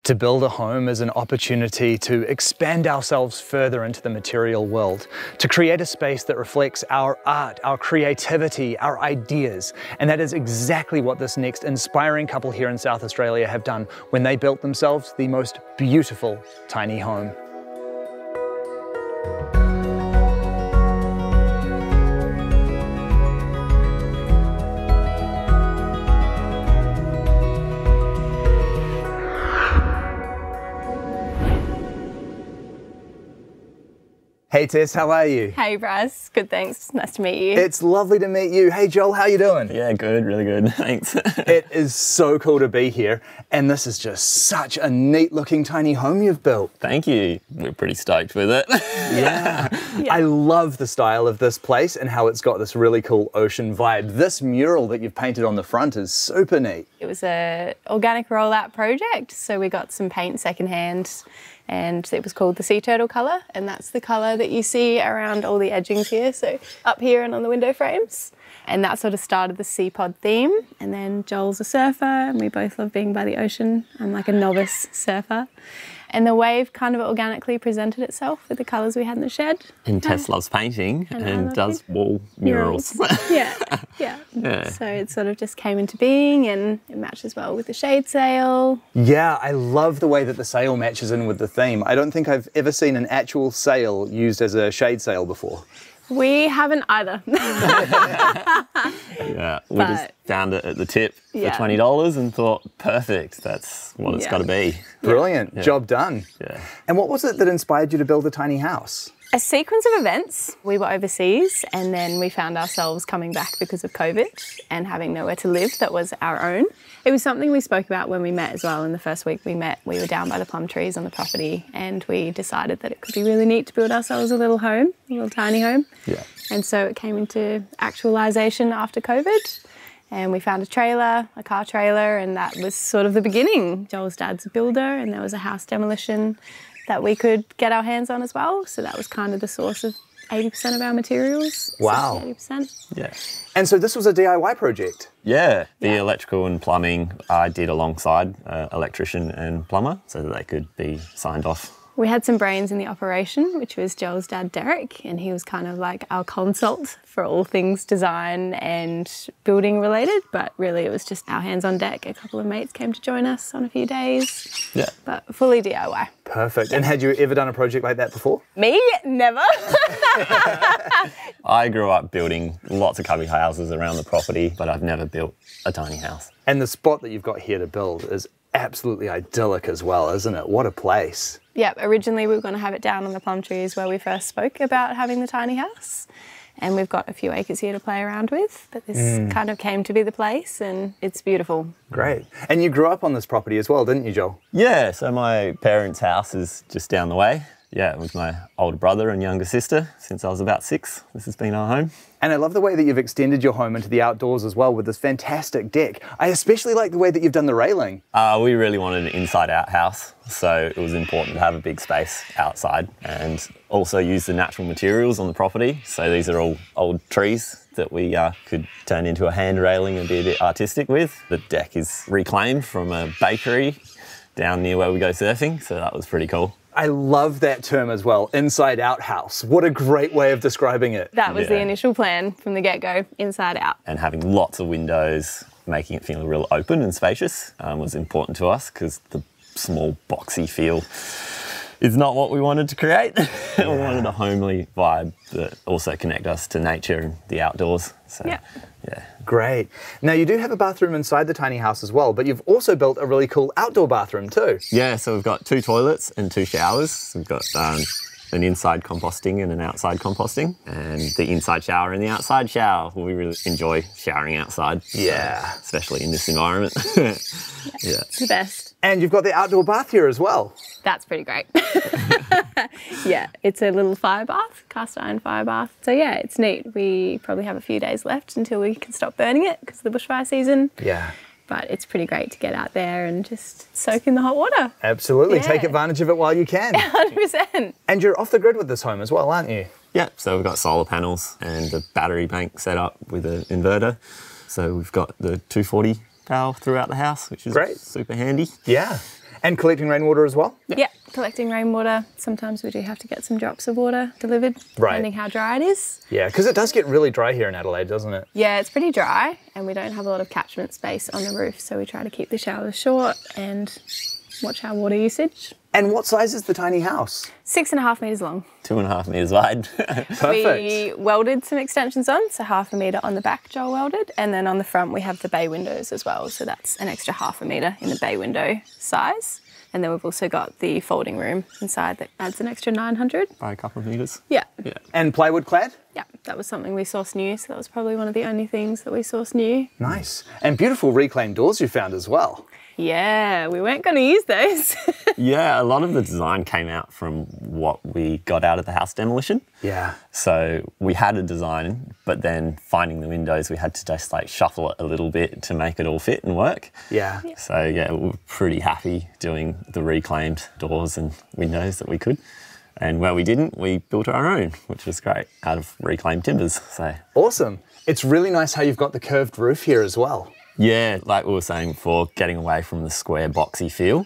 To build a home is an opportunity to expand ourselves further into the material world, to create a space that reflects our art, our creativity, our ideas. And that is exactly what this next inspiring couple here in South Australia have done when they built themselves the most beautiful tiny home. Hey Tess, how are you? Hey Bryce, good thanks, nice to meet you. It's lovely to meet you. Hey Joel, how you doing? Yeah, good, really good, thanks. It is so cool to be here, and this is just such a neat looking tiny home you've built. Thank you, we're pretty stoked with it. Yeah. I love the style of this place and how it's got this really cool ocean vibe. This mural that you've painted on the front is super neat. It was an organic rollout project, so we got some paint secondhand and it was called the sea turtle colour, and that's the colour that you see around all the edgings here, so up here and on the window frames. And that sort of started the sea pod theme. And then Joel's a surfer and we both love being by the ocean. I'm like a novice surfer. And the wave kind of organically presented itself with the colours we had in the shed. And Tess loves painting and does wall murals. Yeah. So it sort of just came into being, and it matches well with the shade sail. Yeah, I love the way that the sail matches in with the theme. I don't think I've ever seen an actual sail used as a shade sail before. We haven't either. Yeah, we just found it at the tip for $20 and thought, perfect, that's what it's got to be. Brilliant, job done. Yeah. And what was it that inspired you to build a tiny house? A sequence of events. We were overseas and then we found ourselves coming back because of COVID and having nowhere to live that was our own. It was something we spoke about when we met as well. In the first week we met, we were down by the plum trees on the property and we decided that it could be really neat to build ourselves a little home, a little tiny home. Yeah. And so it came into actualisation after COVID. And we found a trailer, a car trailer, and that was sort of the beginning. Joel's dad's a builder and there was a house demolition that we could get our hands on as well. So that was kind of the source of 80% of our materials. Wow. 80%. Yeah. And so this was a DIY project? Yeah, the electrical and plumbing I did alongside electrician and plumber so that they could be signed off. We had some brains in the operation, which was Joel's dad, Derek, and he was kind of like our consult for all things design and building related, but really it was just our hands on deck. A couple of mates came to join us on a few days, but fully DIY. Perfect. And had you ever done a project like that before? Me? Never. I grew up building lots of cubby houses around the property, but I've never built a tiny house. And the spot that you've got here to build is absolutely idyllic as well, isn't it? What a place. Yeah, originally we were going to have it down on the plum trees where we first spoke about having the tiny house. And we've got a few acres here to play around with, but this kind of came to be the place and it's beautiful. Great. And you grew up on this property as well, didn't you, Joel? Yeah, so my parents' house is just down the way. Yeah, with my older brother and younger sister since I was about 6. This has been our home. And I love the way that you've extended your home into the outdoors as well with this fantastic deck. I especially like the way that you've done the railing. We really wanted an inside-out house, so it was important to have a big space outside and also use the natural materials on the property. So these are all old trees that we could turn into a hand railing and be a bit artistic with. The deck is reclaimed from a bakery down near where we go surfing, so that was pretty cool. I love that term as well, inside out house. What a great way of describing it. That was the initial plan from the get-go, inside out. And having lots of windows, making it feel real open and spacious was important to us because the small boxy feel is not what we wanted to create. We wanted a homely vibe that also connect us to nature and the outdoors. So, yeah. Great. Now you do have a bathroom inside the tiny house as well, but you've also built a really cool outdoor bathroom too. Yeah, so we've got 2 toilets and 2 showers. So we've got an inside composting and an outside composting, and the inside shower and the outside shower. We really enjoy showering outside. Yeah. So, especially in this environment. Yeah. It's the best. And you've got the outdoor bath here as well. That's pretty great. Yeah, it's a little fire bath, cast iron fire bath. So yeah, it's neat. We probably have a few days left until we can stop burning it because of the bushfire season. Yeah. But it's pretty great to get out there and just soak in the hot water. Absolutely. Take advantage of it while you can. 100%. And you're off the grid with this home as well, aren't you? Yeah, so we've got solar panels and a battery bank set up with an inverter. So we've got the 240 power throughout the house, which is great. Super handy. Yeah. And collecting rainwater as well? Yeah, collecting rainwater. Sometimes we do have to get some drops of water delivered, depending how dry it is. Yeah, because it does get really dry here in Adelaide, doesn't it? Yeah, it's pretty dry and we don't have a lot of catchment space on the roof, so we try to keep the showers short and watch our water usage. And what size is the tiny house? 6.5 metres long. 2.5 metres wide. Perfect. We welded some extensions on, so 1/2 metre on the back, Joel welded, and then on the front we have the bay windows as well, so that's an extra 1/2 metre in the bay window size. And then we've also got the folding room inside that adds an extra 900. By a couple of metres. Yeah. And plywood clad? Yeah, that was something we sourced new, so that was probably one of the only things that we sourced new. Nice. And beautiful reclaimed doors you found as well. Yeah, we weren't going to use those. Yeah, a lot of the design came out from what we got out of the house demolition. Yeah. So we had a design, but then finding the windows, we had to just like shuffle it a little bit to make it all fit and work. Yeah. So yeah, we were pretty happy doing the reclaimed doors and windows that we could. And where we didn't, we built our own, which was great, out of reclaimed timbers. So Awesome. It's really nice how you've got the curved roof here as well. yeah, like we were saying before, getting away from the square boxy feel.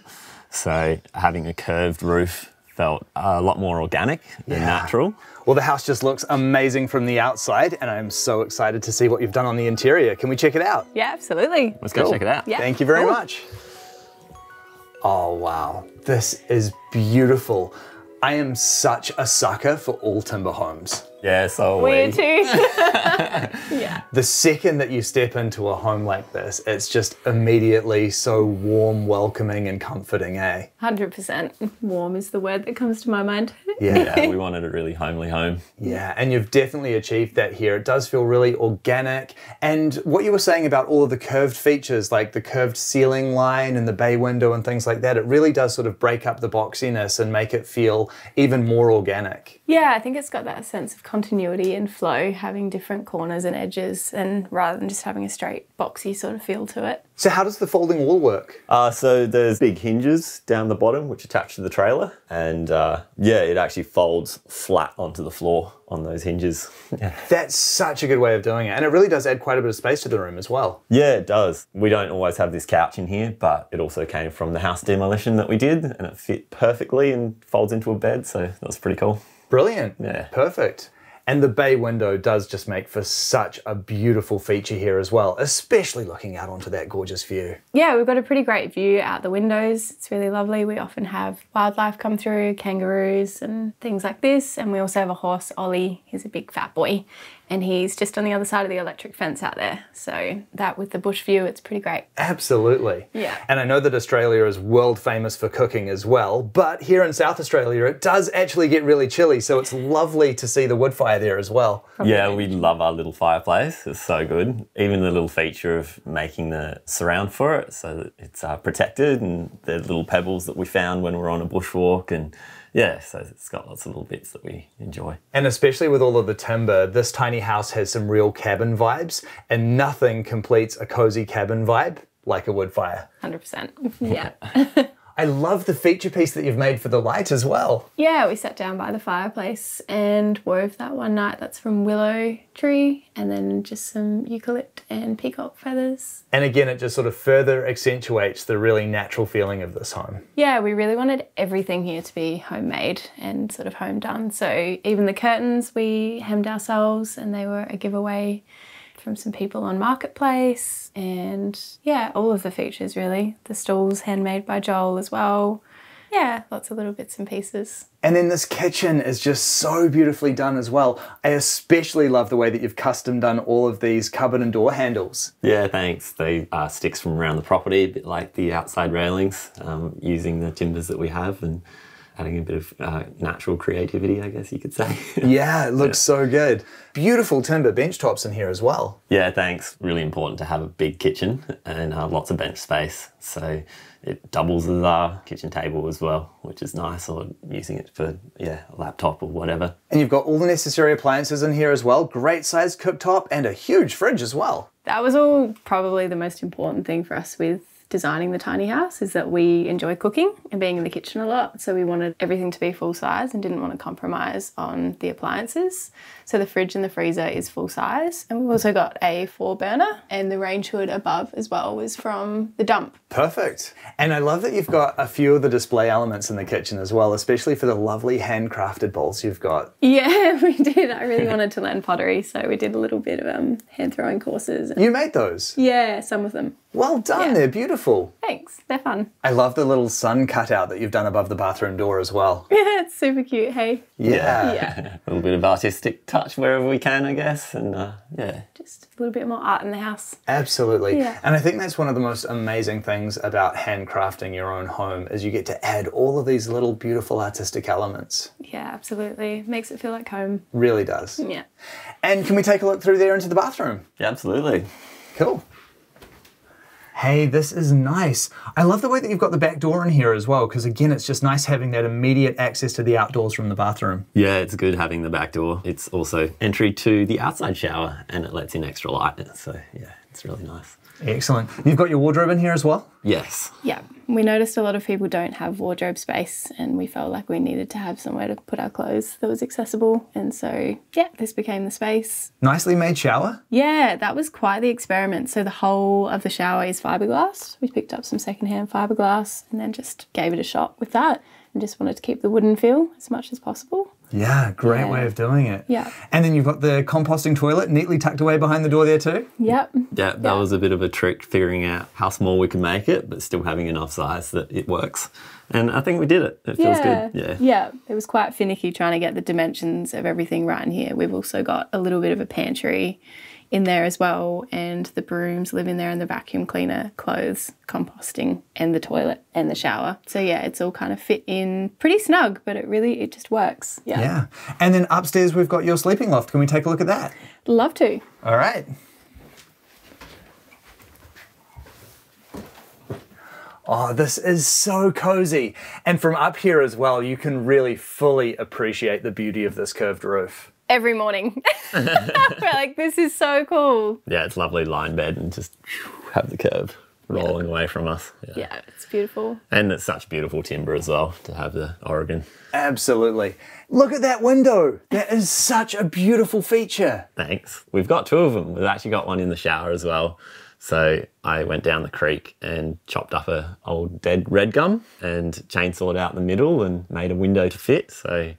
So having a curved roof felt a lot more organic than natural. Well, the house just looks amazing from the outside, and I'm so excited to see what you've done on the interior. Can we check it out? Yeah, absolutely. Let's go check it out. Yeah. Thank you very Cool. much. Oh, wow. This is beautiful. I am such a sucker for all timber homes. Yeah, so We too. Yeah. The second that you step into a home like this, it's just immediately so warm, welcoming, and comforting, eh? 100%. Warm is the word that comes to my mind. Yeah, we wanted a really homely home. Yeah, and you've definitely achieved that here. It does feel really organic. And what you were saying about all of the curved features, like the curved ceiling line and the bay window and things like that, it really does sort of break up the boxiness and make it feel even more organic. Yeah, I think it's got that sense of continuity and flow, having different corners and edges, and rather than just having a straight boxy sort of feel to it. So how does the folding wall work? So there's big hinges down the bottom which attach to the trailer, and yeah, it actually folds flat onto the floor on those hinges. Yeah. That's such a good way of doing it. And it really does add quite a bit of space to the room as well. Yeah, it does. We don't always have this couch in here, but it also came from the house demolition that we did, and it fit perfectly and folds into a bed, so that's pretty cool. Brilliant. Yeah. Perfect. And the bay window does just make for such a beautiful feature here as well, especially looking out onto that gorgeous view. Yeah, we've got a pretty great view out the windows. It's really lovely. We often have wildlife come through, kangaroos and things like this. And we also have a horse, Ollie. He's a big fat boy, and he's just on the other side of the electric fence out there. So that with the bush view, it's pretty great. Absolutely. Yeah. And I know that Australia is world famous for cooking as well, but here in South Australia, it does actually get really chilly. So it's lovely to see the wood fire there as well. Yeah, we love our little fireplace. It's so good. Even the little feature of making the surround for it so that it's protected, and the little pebbles that we found when we were on a bushwalk, and yeah, so it's got lots of little bits that we enjoy. And especially with all of the timber, this tiny house has some real cabin vibes, and nothing completes a cozy cabin vibe like a wood fire. 100%. Yeah. I love the feature piece that you've made for the light as well. Yeah, we sat down by the fireplace and wove that one night. That's from willow tree, and then just some eucalypt and peacock feathers. And again, it just sort of further accentuates the really natural feeling of this home. Yeah, we really wanted everything here to be homemade and sort of home done. So even the curtains we hemmed ourselves, and they were a giveaway from some people on Marketplace, and yeah, all of the features really. The stools handmade by Joel as well. Yeah, lots of little bits and pieces. And then this kitchen is just so beautifully done as well. I especially love the way that you've custom done all of these cupboard and door handles. Yeah, thanks. They are sticks from around the property, a bit like the outside railings, using the timbers that we have and adding a bit of natural creativity, I guess you could say. Yeah, it looks so good. Beautiful timber bench tops in here as well. Yeah, thanks. Really important to have a big kitchen and lots of bench space. So it doubles as our kitchen table as well, which is nice, or using it for, yeah, a laptop or whatever. And you've got all the necessary appliances in here as well. Great sized cooktop and a huge fridge as well. That was all probably the most important thing for us with designing the tiny house is that we enjoy cooking and being in the kitchen a lot. So we wanted everything to be full size and didn't want to compromise on the appliances. So the fridge and the freezer is full size. And we've also got a 4-burner, and the range hood above as well was from the dump. Perfect. And I love that you've got a few of the display elements in the kitchen as well, especially for the lovely handcrafted bowls you've got. Yeah, we did. I really wanted to learn pottery, so we did a little bit of hand throwing courses. You made those? Yeah, some of them. Well done, they're beautiful. Thanks, they're fun. I love the little sun cutout that you've done above the bathroom door as well. Yeah, it's super cute, hey? Yeah. A little bit of artistic touch wherever we can, I guess, and yeah. Just a little bit more art in the house. Absolutely. Yeah. And I think that's one of the most amazing things about handcrafting your own home is you get to add all of these little beautiful artistic elements. Yeah, absolutely. Makes it feel like home. Really does. Yeah. And can we take a look through there into the bathroom? Yeah, absolutely. Cool. Hey, this is nice. I love the way that you've got the back door in here as well, because again, it's just nice having that immediate access to the outdoors from the bathroom. Yeah, it's good having the back door. It's also entry to the outside shower, and it lets in extra light. So yeah, it's really nice. Excellent. You've got your wardrobe in here as well? Yes. Yeah, we noticed a lot of people don't have wardrobe space, and we felt like we needed to have somewhere to put our clothes that was accessible. And so, yeah, this became the space. Nicely made shower? Yeah, that was quite the experiment. So the whole of the shower is fiberglass. We picked up some secondhand fiberglass and then just gave it a shot with that and just wanted to keep the wooden feel as much as possible. Yeah, great way of doing it. Yeah. And then you've got the composting toilet neatly tucked away behind the door there too? Yep. Yeah, that was a bit of a trick, figuring out how small we can make it, but still having enough size that it works. And I think we did it. It feels good. Yeah. Yeah, it was quite finicky trying to get the dimensions of everything right in here. We've also got a little bit of a pantry in there as well, and the brooms live in there, and the vacuum cleaner, clothes, composting, and the toilet and the shower. So yeah, it's all kind of fit in pretty snug, but it just works. Yeah. And then upstairs we've got your sleeping loft. Can we take a look at that? Love to. All right. Oh, this is so cozy. And from up here as well, you can really fully appreciate the beauty of this curved roof. Every morning. We're like, this is so cool. Yeah, it's lovely line bed and just have the curve rolling away from us. Yeah, it's beautiful. And it's such beautiful timber as well to have the Oregon. Absolutely. Look at that window. That is such a beautiful feature. Thanks. We've got 2 of them. We've actually got one in the shower as well. So I went down the creek and chopped up a old dead red gum and chainsawed out the middle and made a window to fit. So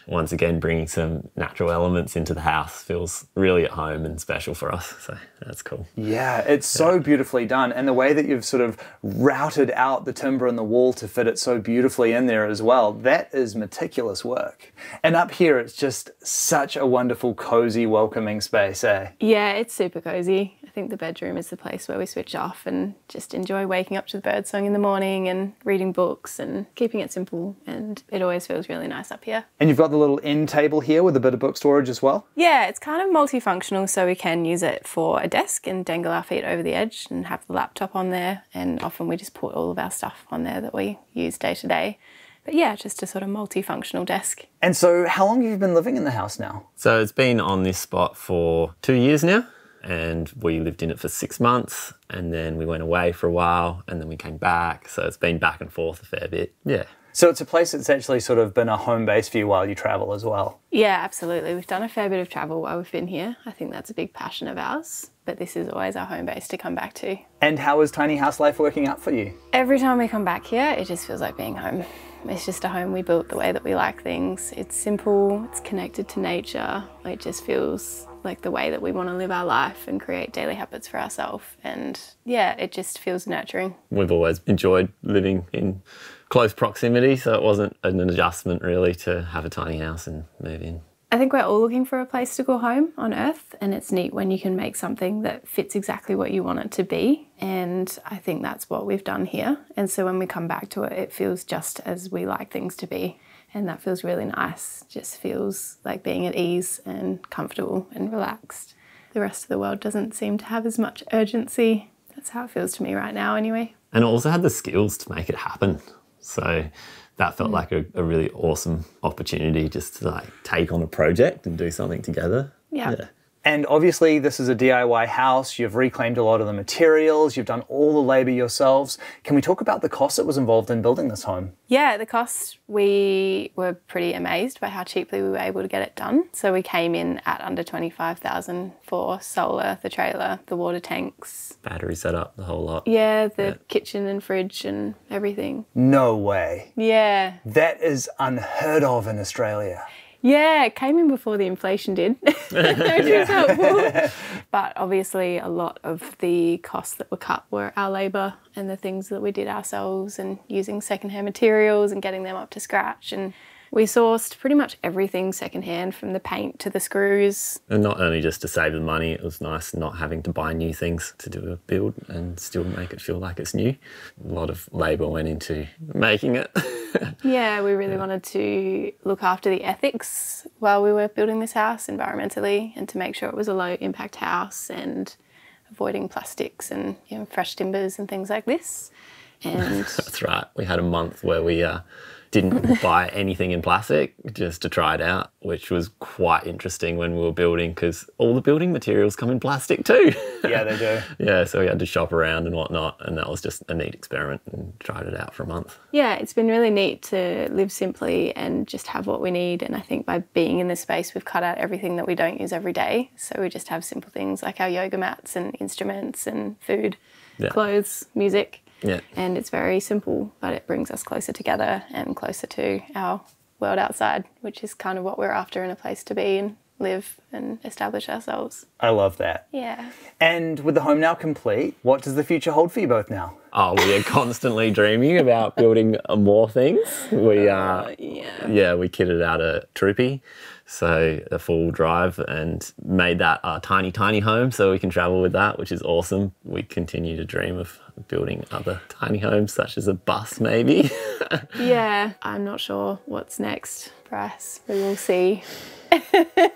once again, bringing some natural elements into the house feels really at home and special for us. So that's cool. Yeah, it's so beautifully done. And the way that you've sort of routed out the timber and the wall to fit it so beautifully in there as well, that is meticulous work. And up here, it's just such a wonderful, cozy, welcoming space, eh? Yeah, it's super cozy. I think the bedroom is the place where we switch off and just enjoy waking up to the birdsong in the morning and reading books and keeping it simple. And it always feels really nice up here. And you've got the little end table here with a bit of book storage as well? Yeah, it's kind of multifunctional, so we can use it for a desk and dangle our feet over the edge and have the laptop on there. And often we just put all of our stuff on there that we use day to day. But yeah, just a sort of multifunctional desk. And so how long have you been living in the house now? So it's been on this spot for 2 years now. And we lived in it for 6 months, and then we went away for a while, and then we came back. So it's been back and forth a fair bit. Yeah. So it's a place that's actually sort of been a home base for you while you travel as well? Yeah, absolutely. We've done a fair bit of travel while we've been here. I think that's a big passion of ours, but this is always our home base to come back to. And how is tiny house life working out for you? Every time we come back here, it just feels like being home. It's just a home we built the way that we like things. It's simple, it's connected to nature. It just feels like the way that we want to live our life and create daily habits for ourselves. And yeah, it just feels nurturing. We've always enjoyed living in close proximity, so it wasn't an adjustment really to have a tiny house and move in. I think we're all looking for a place to call home on Earth, and it's neat when you can make something that fits exactly what you want it to be. And I think that's what we've done here. And so when we come back to it, it feels just as we like things to be. And that feels really nice. Just feels like being at ease and comfortable and relaxed. The rest of the world doesn't seem to have as much urgency. That's how it feels to me right now anyway. And it also had the skills to make it happen. So that felt like a really awesome opportunity just to like take on a project and do something together. Yeah. And obviously this is a DIY house. You've reclaimed a lot of the materials. You've done all the labor yourselves. Can we talk about the cost that was involved in building this home? Yeah, the cost, we were pretty amazed by how cheaply we were able to get it done. So we came in at under 25,000 for solar, the trailer, the water tanks. Battery setup, the whole lot. Yeah, the kitchen and fridge and everything. No way. Yeah. That is unheard of in Australia. Yeah, it came in before the inflation did, which was helpful. But obviously a lot of the costs that were cut were our labour and the things that we did ourselves and using secondhand materials and getting them up to scratch. And we sourced pretty much everything secondhand, from the paint to the screws. And not only just to save the money, it was nice not having to buy new things to do a build and still make it feel like it's new. A lot of labour went into making it. Yeah, we really wanted to look after the ethics while we were building this house environmentally, and to make sure it was a low impact house and avoiding plastics and fresh timbers and things like this. And That's right. We had a month where we didn't buy anything in plastic just to try it out, which was quite interesting when we were building, because all the building materials come in plastic too. Yeah, they do. Yeah, so we had to shop around and whatnot, and that was just a neat experiment, and tried it out for a month. yeah, it's been really neat to live simply and just have what we need. And I think by being in this space, we've cut out everything that we don't use every day. So we just have simple things like our yoga mats and instruments and food, clothes, music. Yeah. And it's very simple, but it brings us closer together and closer to our world outside, which is kind of what we're after in a place to be and live and establish ourselves. I love that. Yeah. And with the home now complete, what does the future hold for you both now? Oh, we are constantly dreaming about building more things. We we kitted out a troopy, so a full drive, and made that a tiny, tiny home so we can travel with that, which is awesome. We continue to dream of building other tiny homes, such as a bus maybe. Yeah, I'm not sure what's next, Bryce. We will see.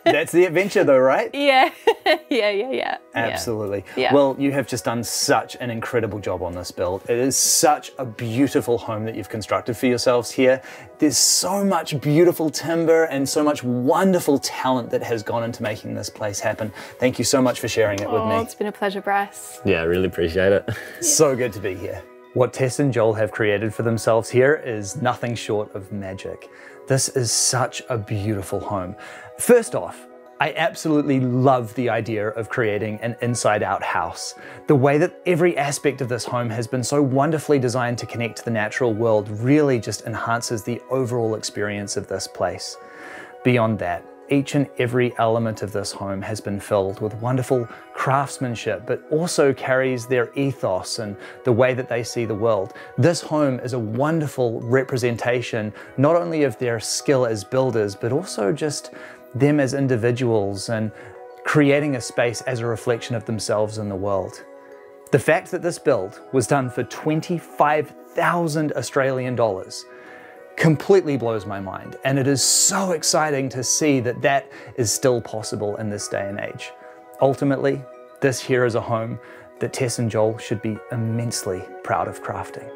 That's the adventure though, right? Yeah. Yeah. Absolutely. Yeah. Well, you have just done such an incredible job on this build. It is such a beautiful home that you've constructed for yourselves here. There's so much beautiful timber and so much wonderful talent that has gone into making this place happen. Thank you so much for sharing it with me. It's been a pleasure, Bryce. Yeah, I really appreciate it. So good to be here. What Tess and Joel have created for themselves here is nothing short of magic. This is such a beautiful home. First off, I absolutely love the idea of creating an inside-out house. The way that every aspect of this home has been so wonderfully designed to connect to the natural world really just enhances the overall experience of this place. Beyond that, each and every element of this home has been filled with wonderful craftsmanship, but also carries their ethos and the way that they see the world. This home is a wonderful representation, not only of their skill as builders, but also just them as individuals and creating a space as a reflection of themselves in the world. The fact that this build was done for 25,000 Australian dollars completely blows my mind, and it is so exciting to see that that is still possible in this day and age. Ultimately, this here is a home that Tess and Joel should be immensely proud of crafting.